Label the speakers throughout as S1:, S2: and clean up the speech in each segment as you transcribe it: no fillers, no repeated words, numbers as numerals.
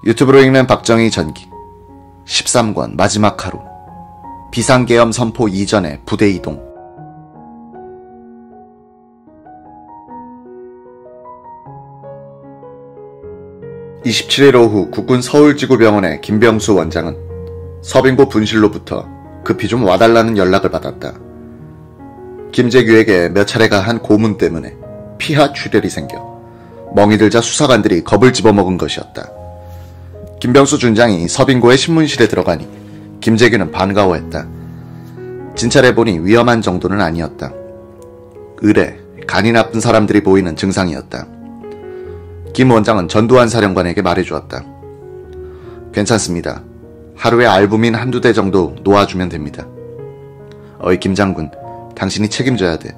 S1: 유튜브로 읽는 박정희 전기 13권 마지막 하루. 비상계엄 선포 이전에 부대 이동. 27일 오후 국군 서울지구병원의 김병수 원장은 서빙고 분실로부터 급히 좀 와달라는 연락을 받았다. 김재규에게 몇 차례가 한 고문 때문에 피하 출혈이 생겨 멍이 들자 수사관들이 겁을 집어먹은 것이었다. 김병수 준장이 서빙고의 신문실에 들어가니 김재규는 반가워했다. 진찰해보니 위험한 정도는 아니었다. 의뢰, 간이 나쁜 사람들이 보이는 증상이었다. 김 원장은 전두환 사령관에게 말해주었다. 괜찮습니다. 하루에 알부민 한두 대 정도 놓아주면 됩니다. 어이 김 장군, 당신이 책임져야 돼.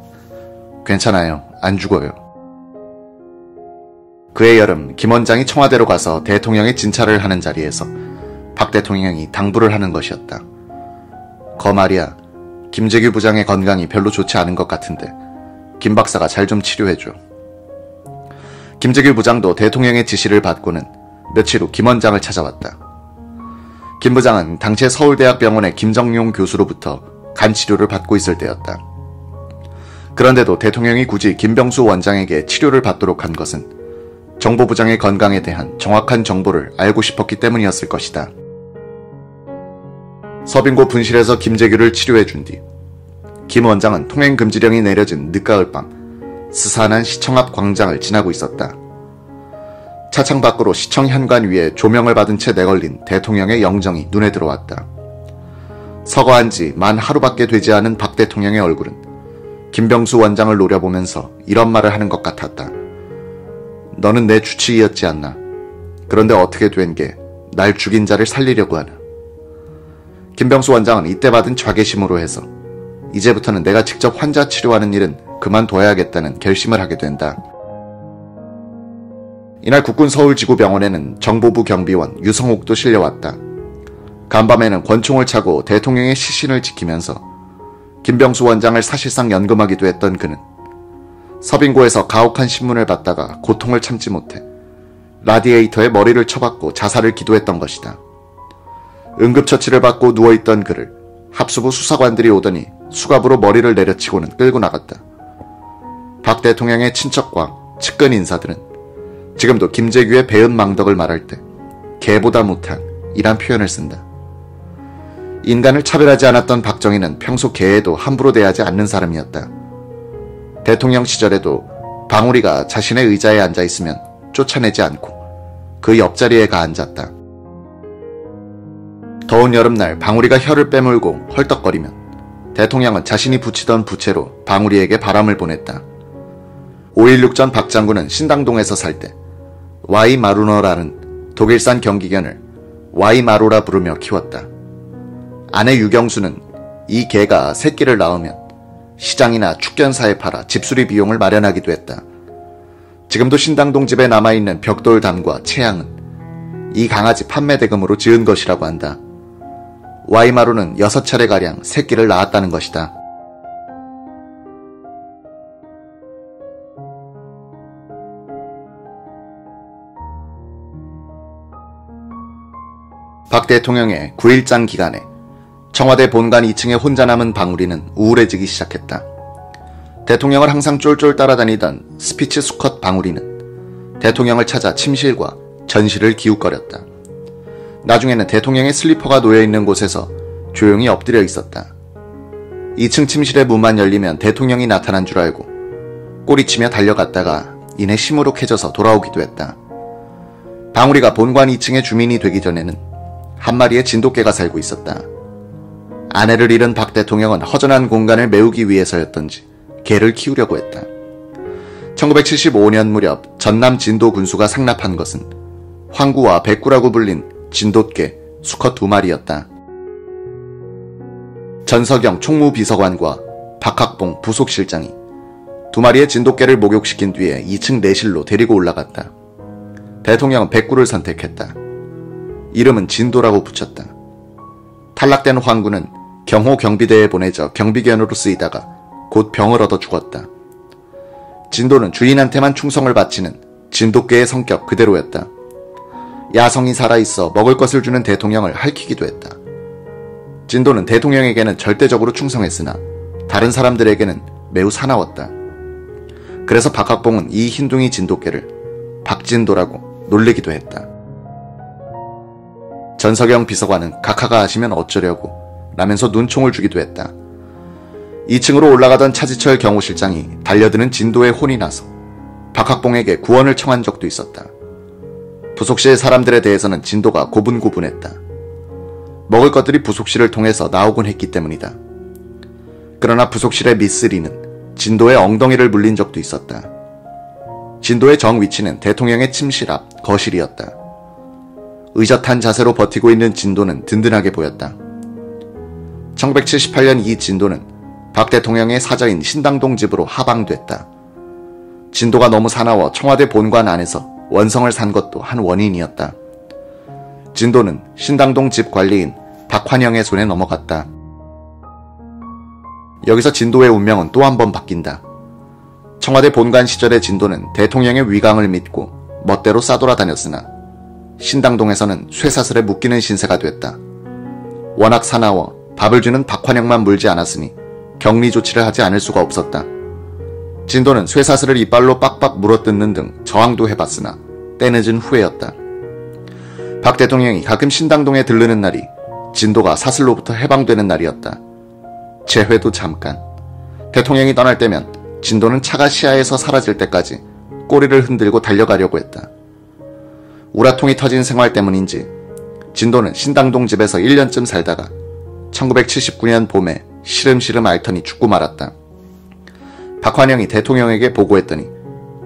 S1: 괜찮아요. 안 죽어요. 그해 여름 김 원장이 청와대로 가서 대통령의 진찰을 하는 자리에서 박 대통령이 당부를 하는 것이었다. 거 말이야, 김재규 부장의 건강이 별로 좋지 않은 것 같은데 김 박사가 잘 좀 치료해줘. 김재규 부장도 대통령의 지시를 받고는 며칠 후 김 원장을 찾아왔다. 김 부장은 당시 서울대학병원의 김정용 교수로부터 간 치료를 받고 있을 때였다. 그런데도 대통령이 굳이 김병수 원장에게 치료를 받도록 한 것은 정보부장의 건강에 대한 정확한 정보를 알고 싶었기 때문이었을 것이다. 서빙고 분실에서 김재규를 치료해준 뒤 김 원장은 통행금지령이 내려진 늦가을 밤 스산한 시청 앞 광장을 지나고 있었다. 차창 밖으로 시청 현관 위에 조명을 받은 채 내걸린 대통령의 영정이 눈에 들어왔다. 서거한 지 만 하루밖에 되지 않은 박 대통령의 얼굴은 김병수 원장을 노려보면서 이런 말을 하는 것 같았다. 너는 내 주치의였지 않나. 그런데 어떻게 된 게 날 죽인 자를 살리려고 하나. 김병수 원장은 이때 받은 좌계심으로 해서 이제부터는 내가 직접 환자 치료하는 일은 그만둬야겠다는 결심을 하게 된다. 이날 국군 서울지구병원에는 정보부 경비원 유성옥도 실려왔다. 간밤에는 권총을 차고 대통령의 시신을 지키면서 김병수 원장을 사실상 연금하기도 했던 그는 서빙고에서 가혹한 신문을 받다가 고통을 참지 못해 라디에이터에 머리를 쳐박고 자살을 기도했던 것이다. 응급처치를 받고 누워있던 그를 합수부 수사관들이 오더니 수갑으로 머리를 내려치고는 끌고 나갔다. 박 대통령의 친척과 측근 인사들은 지금도 김재규의 배은망덕을 말할 때 개보다 못한 이란 표현을 쓴다. 인간을 차별하지 않았던 박정희는 평소 개에도 함부로 대하지 않는 사람이었다. 대통령 시절에도 방울이가 자신의 의자에 앉아있으면 쫓아내지 않고 그 옆자리에 가 앉았다. 더운 여름날 방울이가 혀를 빼물고 헐떡거리면 대통령은 자신이 붙이던 부채로 방울이에게 바람을 보냈다. 5.16 전 박 장군은 신당동에서 살 때 와이마루너라는 독일산 경기견을 와이마루라 부르며 키웠다. 아내 유경수는 이 개가 새끼를 낳으면 시장이나 축견사에 팔아 집수리 비용을 마련하기도 했다. 지금도 신당동 집에 남아있는 벽돌담과 채양은 이 강아지 판매 대금으로 지은 것이라고 한다. 와이마루는 6차례가량 새끼를 낳았다는 것이다. 박 대통령의 9일장 기간에 청와대 본관 2층에 혼자 남은 방울이는 우울해지기 시작했다. 대통령을 항상 쫄쫄 따라다니던 스피치 수컷 방울이는 대통령을 찾아 침실과 전실을 기웃거렸다. 나중에는 대통령의 슬리퍼가 놓여있는 곳에서 조용히 엎드려 있었다. 2층 침실의 문만 열리면 대통령이 나타난 줄 알고 꼬리치며 달려갔다가 이내 시무룩해져서 돌아오기도 했다. 방울이가 본관 2층의 주민이 되기 전에는 한 마리의 진돗개가 살고 있었다. 아내를 잃은 박 대통령은 허전한 공간을 메우기 위해서였던지 개를 키우려고 했다. 1975년 무렵 전남 진도 군수가 상납한 것은 황구와 백구라고 불린 진돗개 수컷 2마리였다. 전석영 총무비서관과 박학봉 부속실장이 2마리의 진돗개를 목욕시킨 뒤에 2층 내실로 데리고 올라갔다. 대통령은 백구를 선택했다. 이름은 진도라고 붙였다. 탈락된 황구는 경호 경비대에 보내져 경비견으로 쓰이다가 곧 병을 얻어 죽었다. 진도는 주인한테만 충성을 바치는 진돗개의 성격 그대로였다. 야성이 살아있어 먹을 것을 주는 대통령을 할퀴기도 했다. 진도는 대통령에게는 절대적으로 충성했으나 다른 사람들에게는 매우 사나웠다. 그래서 박학봉은 이 흰둥이 진돗개를 박진도라고 놀리기도 했다. 전석영 비서관은 각하가 하시면 어쩌려고 라면서 눈총을 주기도 했다. 2층으로 올라가던 차지철 경호실장이 달려드는 진도에 혼이 나서 박학봉에게 구원을 청한 적도 있었다. 부속실 사람들에 대해서는 진도가 고분고분했다. 먹을 것들이 부속실을 통해서 나오곤 했기 때문이다. 그러나 부속실의 미쓰리는 진도의 엉덩이를 물린 적도 있었다. 진도의 정 위치는 대통령의 침실 앞 거실이었다. 의젓한 자세로 버티고 있는 진도는 든든하게 보였다. 1978년 이 진도는 박 대통령의 사저인 신당동 집으로 하방됐다. 진도가 너무 사나워 청와대 본관 안에서 원성을 산 것도 한 원인이었다. 진도는 신당동 집 관리인 박환영의 손에 넘어갔다. 여기서 진도의 운명은 또 한 번 바뀐다. 청와대 본관 시절의 진도는 대통령의 위강을 믿고 멋대로 싸돌아다녔으나 신당동에서는 쇠사슬에 묶이는 신세가 됐다. 워낙 사나워 밥을 주는 박환영만 물지 않았으니 격리 조치를 하지 않을 수가 없었다. 진도는 쇠사슬을 이빨로 빡빡 물어뜯는 등 저항도 해봤으나 때늦은 후회였다. 박 대통령이 가끔 신당동에 들르는 날이 진도가 사슬로부터 해방되는 날이었다. 재회도 잠깐. 대통령이 떠날 때면 진도는 차가 시야에서 사라질 때까지 꼬리를 흔들고 달려가려고 했다. 우라통이 터진 생활 때문인지 진도는 신당동 집에서 1년쯤 살다가 1979년 봄에 시름시름 앓더니 죽고 말았다. 박환영이 대통령에게 보고했더니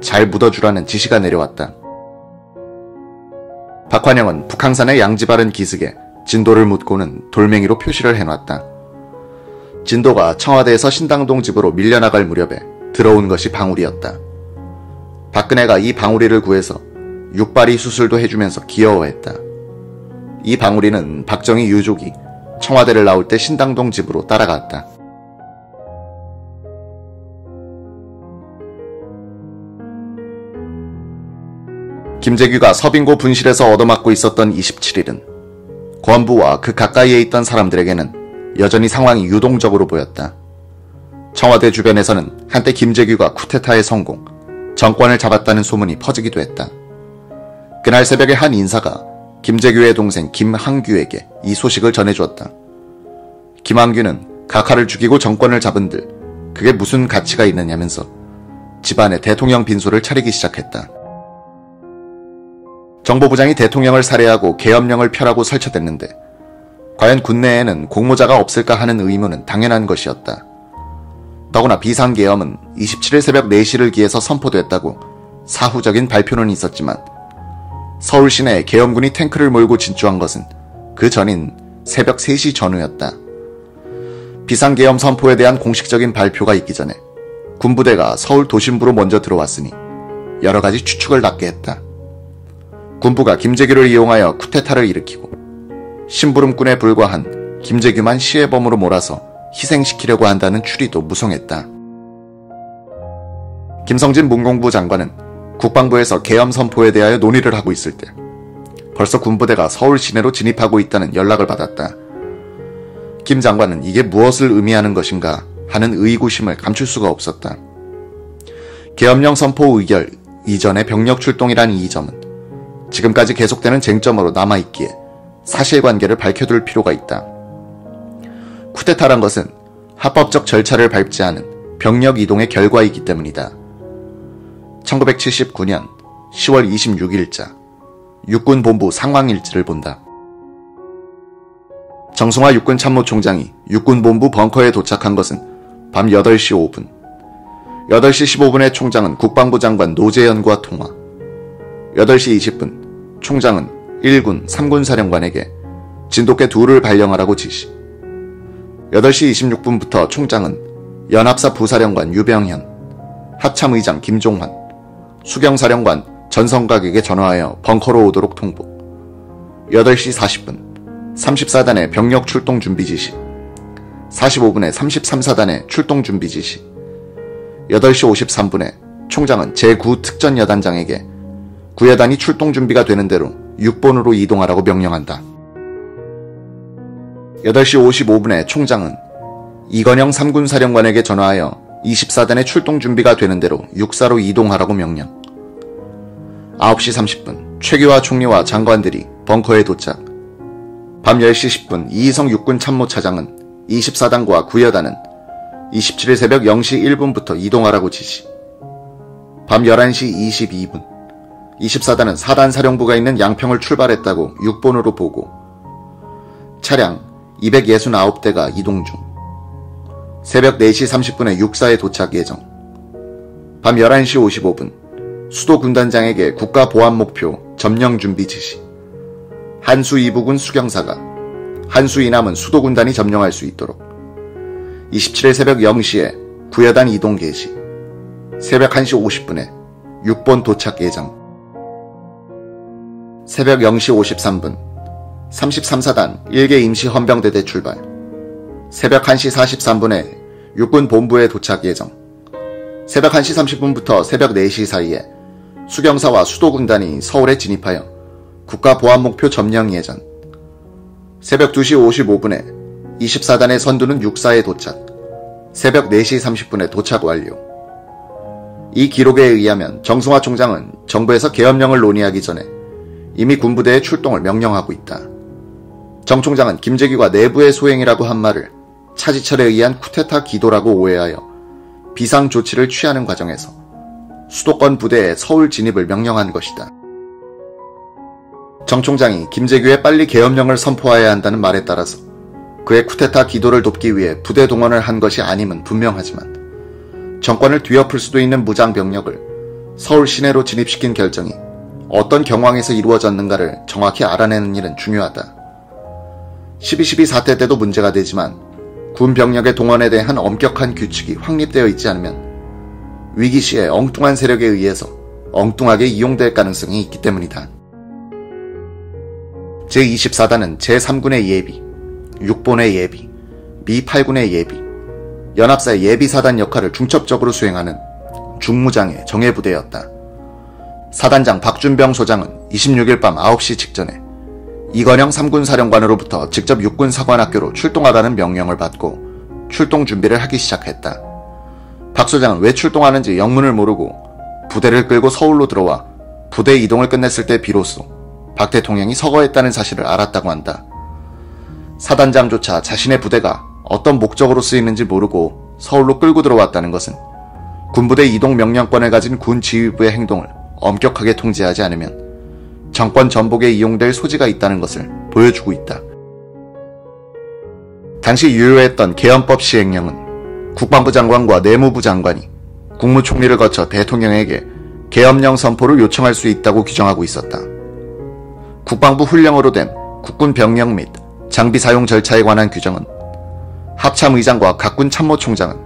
S1: 잘 묻어주라는 지시가 내려왔다. 박환영은 북항산의 양지바른 기슭에 진도를 묻고는 돌멩이로 표시를 해놨다. 진도가 청와대에서 신당동 집으로 밀려나갈 무렵에 들어온 것이 방울이었다. 박근혜가 이 방울이를 구해서 육바리 수술도 해주면서 귀여워했다. 이 방울이는 박정희 유족이 청와대를 나올 때 신당동 집으로 따라갔다. 김재규가 서빙고 분실에서 얻어맞고 있었던 27일은 권부와 그 가까이에 있던 사람들에게는 여전히 상황이 유동적으로 보였다. 청와대 주변에서는 한때 김재규가 쿠데타에 성공, 정권을 잡았다는 소문이 퍼지기도 했다. 그날 새벽에 한 인사가 김재규의 동생 김항규에게 이 소식을 전해주었다. 김항규는 각하를 죽이고 정권을 잡은들 그게 무슨 가치가 있느냐면서 집안에 대통령 빈소를 차리기 시작했다. 정보부장이 대통령을 살해하고 계엄령을 펴라고 설쳐댔는데 과연 군내에는 공모자가 없을까 하는 의문은 당연한 것이었다. 더구나 비상계엄은 27일 새벽 4시를 기해서 선포됐다고 사후적인 발표는 있었지만 서울 시내에 계엄군이 탱크를 몰고 진주한 것은 그 전인 새벽 3시 전후였다. 비상계엄 선포에 대한 공식적인 발표가 있기 전에 군부대가 서울 도심부로 먼저 들어왔으니 여러 가지 추측을 낳게 했다. 군부가 김재규를 이용하여 쿠데타를 일으키고 심부름꾼에 불과한 김재규만 시해범으로 몰아서 희생시키려고 한다는 추리도 무성했다. 김성진 문공부 장관은 국방부에서 계엄 선포에 대하여 논의를 하고 있을 때 벌써 군부대가 서울 시내로 진입하고 있다는 연락을 받았다. 김 장관은 이게 무엇을 의미하는 것인가 하는 의구심을 감출 수가 없었다. 계엄령 선포 의결 이전의 병력 출동이란 이 점은 지금까지 계속되는 쟁점으로 남아있기에 사실관계를 밝혀둘 필요가 있다. 쿠데타란 것은 합법적 절차를 밟지 않은 병력 이동의 결과이기 때문이다. 1979년 10월 26일자 육군본부 상황일지를 본다. 정승화 육군참모총장이 육군본부 벙커에 도착한 것은 밤 8시 5분. 8시 15분에 총장은 국방부 장관 노재현과 통화. 8시 20분 총장은 1군, 3군 사령관에게 진돗개 2를 발령하라고 지시. 8시 26분부터 총장은 연합사 부사령관 유병현, 합참의장 김종환, 수경사령관 전성각에게 전화하여 벙커로 오도록 통보. 8시 40분 34단의 병력 출동 준비 지시. 45분에 33사단의 출동 준비 지시. 8시 53분에 총장은 제9특전여단장에게 구여단이 출동 준비가 되는 대로 6본으로 이동하라고 명령한다. 8시 55분에 총장은 이건영 3군 사령관에게 전화하여 24단의 출동 준비가 되는 대로 육사로 이동하라고 명령. 9시 30분 최규하 총리와 장관들이 벙커에 도착. 밤 10시 10분 이희성 육군 참모차장은 24단과 구여단은 27일 새벽 0시 1분부터 이동하라고 지시. 밤 11시 22분 24단은 4단 사령부가 있는 양평을 출발했다고 6본으로 보고. 차량 269대가 이동 중. 새벽 4시 30분에 육사에 도착 예정. 밤 11시 55분 수도 군단장에게 국가보안목표 점령 준비 지시. 한수 2부군 수경사가 한수 이남은 수도 군단이 점령할 수 있도록. 27일 새벽 0시에 구여단 이동 개시. 새벽 1시 50분에 6본 도착 예정. 새벽 0시 53분 33사단 1개 임시 헌병대대 출발. 새벽 1시 43분에 육군 본부에 도착 예정. 새벽 1시 30분부터 새벽 4시 사이에 수경사와 수도군단이 서울에 진입하여 국가보안목표 점령 예전. 새벽 2시 55분에 24단의 선두는 육사에 도착. 새벽 4시 30분에 도착 완료. 이 기록에 의하면 정승화 총장은 정부에서 계엄령을 논의하기 전에 이미 군부대의 출동을 명령하고 있다. 정 총장은 김재규가 내부의 소행이라고 한 말을 차지철에 의한 쿠데타 기도라고 오해하여 비상조치를 취하는 과정에서 수도권 부대의 서울 진입을 명령한 것이다. 정 총장이 김재규에 빨리 계엄령을 선포해야 한다는 말에 따라서 그의 쿠데타 기도를 돕기 위해 부대 동원을 한 것이 아님은 분명하지만 정권을 뒤엎을 수도 있는 무장 병력을 서울 시내로 진입시킨 결정이 어떤 경황에서 이루어졌는가를 정확히 알아내는 일은 중요하다. 12.12 사태 때도 문제가 되지만 군 병력의 동원에 대한 엄격한 규칙이 확립되어 있지 않으면 위기 시에 엉뚱한 세력에 의해서 엉뚱하게 이용될 가능성이 있기 때문이다. 제24단은 제3군의 예비, 6본의 예비, 미 8군의 예비, 연합사의 예비사단 역할을 중첩적으로 수행하는 중무장의 정예부대였다. 사단장 박준병 소장은 26일 밤 9시 직전에 이건영 3군 사령관으로부터 직접 육군 사관학교로 출동하라는 명령을 받고 출동 준비를 하기 시작했다. 박 소장은 왜 출동하는지 영문을 모르고 부대를 끌고 서울로 들어와 부대 이동을 끝냈을 때 비로소 박 대통령이 서거했다는 사실을 알았다고 한다. 사단장조차 자신의 부대가 어떤 목적으로 쓰이는지 모르고 서울로 끌고 들어왔다는 것은 군부대 이동 명령권을 가진 군 지휘부의 행동을 엄격하게 통제하지 않으면 정권 전복에 이용될 소지가 있다는 것을 보여주고 있다. 당시 유효했던 계엄법 시행령은 국방부 장관과 내무부 장관이 국무총리를 거쳐 대통령에게 계엄령 선포를 요청할 수 있다고 규정하고 있었다. 국방부 훈령으로 된 국군 병력 및 장비 사용 절차에 관한 규정은 합참의장과 각군 참모총장은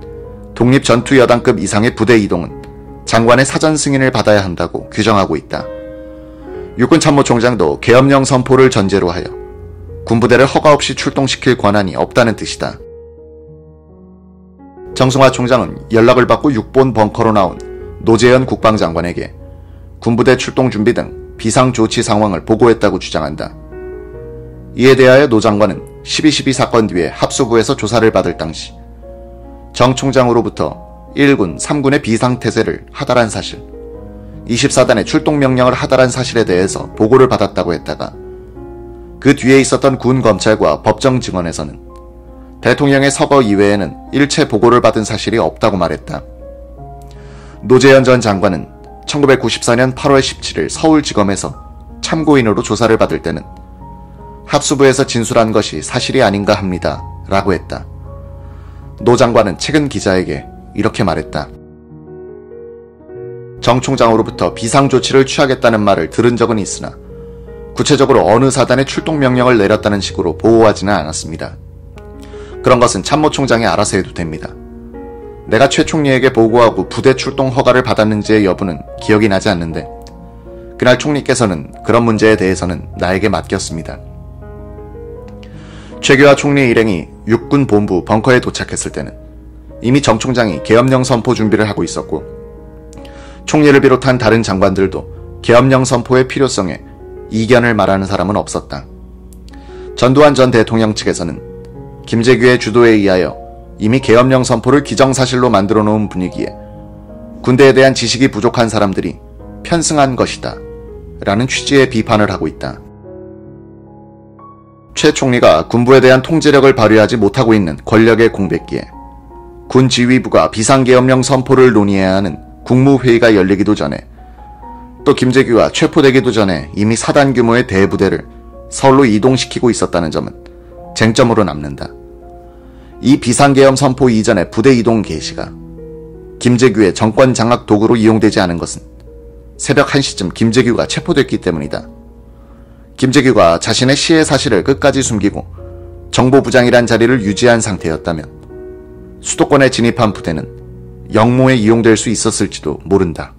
S1: 독립전투여단급 이상의 부대 이동은 장관의 사전 승인을 받아야 한다고 규정하고 있다. 육군 참모총장도 계엄령 선포를 전제로 하여 군부대를 허가 없이 출동시킬 권한이 없다는 뜻이다. 정승화 총장은 연락을 받고 6본 벙커로 나온 노재현 국방장관에게 군부대 출동 준비 등 비상조치 상황을 보고했다고 주장한다. 이에 대하여 노 장관은 12.12 사건 뒤에 합수부에서 조사를 받을 당시 정 총장으로부터 1군, 3군의 비상태세를 하달한 사실, 24단의 출동 명령을 하달한 사실에 대해서 보고를 받았다고 했다가 그 뒤에 있었던 군 검찰과 법정 증언에서는 대통령의 서거 이외에는 일체 보고를 받은 사실이 없다고 말했다. 노재현 전 장관은 1994년 8월 17일 서울지검에서 참고인으로 조사를 받을 때는 합수부에서 진술한 것이 사실이 아닌가 합니다 라고 했다. 노 장관은 최근 기자에게 이렇게 말했다. 정 총장으로부터 비상조치를 취하겠다는 말을 들은 적은 있으나 구체적으로 어느 사단의 출동 명령을 내렸다는 식으로 보고하지는 않았습니다. 그런 것은 참모총장이 알아서 해도 됩니다. 내가 최 총리에게 보고하고 부대 출동 허가를 받았는지의 여부는 기억이 나지 않는데 그날 총리께서는 그런 문제에 대해서는 나에게 맡겼습니다. 최규하 총리 일행이 육군 본부 벙커에 도착했을 때는 이미 정 총장이 계엄령 선포 준비를 하고 있었고 총리를 비롯한 다른 장관들도 계엄령 선포의 필요성에 이견을 말하는 사람은 없었다. 전두환 전 대통령 측에서는 김재규의 주도에 의하여 이미 계엄령 선포를 기정사실로 만들어 놓은 분위기에 군대에 대한 지식이 부족한 사람들이 편승한 것이다 라는 취지의 비판을 하고 있다. 최 총리가 군부에 대한 통제력을 발휘하지 못하고 있는 권력의 공백기에 군 지휘부가 비상계엄령 선포를 논의해야 하는 국무회의가 열리기도 전에 또 김재규가 체포되기도 전에 이미 4단 규모의 대부대를 서울로 이동시키고 있었다는 점은 쟁점으로 남는다. 이 비상계엄 선포 이전의 부대 이동 개시가 김재규의 정권 장악 도구로 이용되지 않은 것은 새벽 1시쯤 김재규가 체포됐기 때문이다. 김재규가 자신의 시해 사실을 끝까지 숨기고 정보부장이란 자리를 유지한 상태였다면 수도권에 진입한 부대는 영모에 이용될 수 있었을지도 모른다.